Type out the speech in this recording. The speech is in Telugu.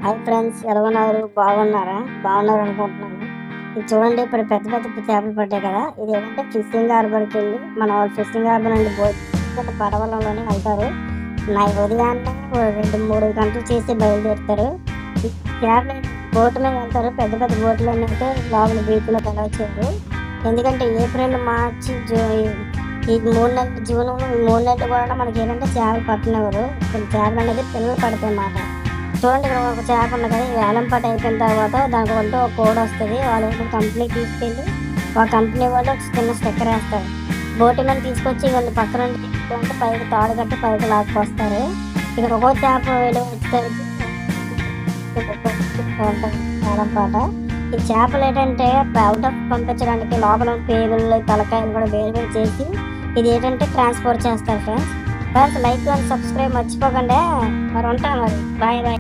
హాయ్ ఫ్రెండ్స్, ఎలా ఉన్నారు? బాగున్నారా? బాగున్నారు అనుకుంటున్నాను. ఇది చూడండి, ఇప్పుడు పెద్ద పెద్ద చేపలు పడ్డాయి కదా. ఇది ఏంటంటే ఫిషింగ్ హార్బర్కి వెళ్ళి మన వాళ్ళు ఫిషింగ్ హార్బర్ నుండి పడవలలోనే వెళ్తారు. ఉదయాన్నే 2-3 గంటలు చేసి బయలుదేరుతారు. ఈ చేపలు బోటు మీద వెళ్తారు. పెద్ద పెద్ద బోట్లు అయితే లోపల బీచ్లో కలవచ్చారు. ఎందుకంటే ఏప్రిల్, మార్చి, ఈ 3 నెలలు, జూన్ 3 నెలలు కూడా మనకి ఏంటంటే చేపలు పట్టనివ్వరు. కొన్ని చేపలు అనేది పిల్లలు పడతాయి అన్నమాట. చూడండి, ఇక్కడ ఒక చేప ఉంది కదా. ఈ వేలం పాట అయిపోయిన తర్వాత దానికి ఒక కోడ్ వస్తుంది. వాళ్ళు కంపెనీ తీసుకెళ్ళి ఆ కంపెనీ వాళ్ళు చిన్న స్టిక్కర్ వేస్తారు. బోటి మీద తీసుకొచ్చి వాళ్ళు పక్క నుండి తీసుకుంటే పైకి తాడు కట్టి పైకి లాక్కొస్తారు. ఇక్కడ ఒక్కో చేప వేలు వచ్చేసరికి వేలం పాట. ఈ చేపలు ఏంటంటే అవుట్ ఆఫ్ పంపించడానికి లోపల పేగులు, తలకాయలు కూడా వేరు చేసి ఇది ఏంటంటే ట్రాన్స్పోర్ట్ చేస్తారు. ఫ్రెండ్స్ లైక్ అండ్ సబ్స్క్రైబ్ మర్చిపోకండి. మరి ఉంటాను. మరి బాయ్ బాయ్.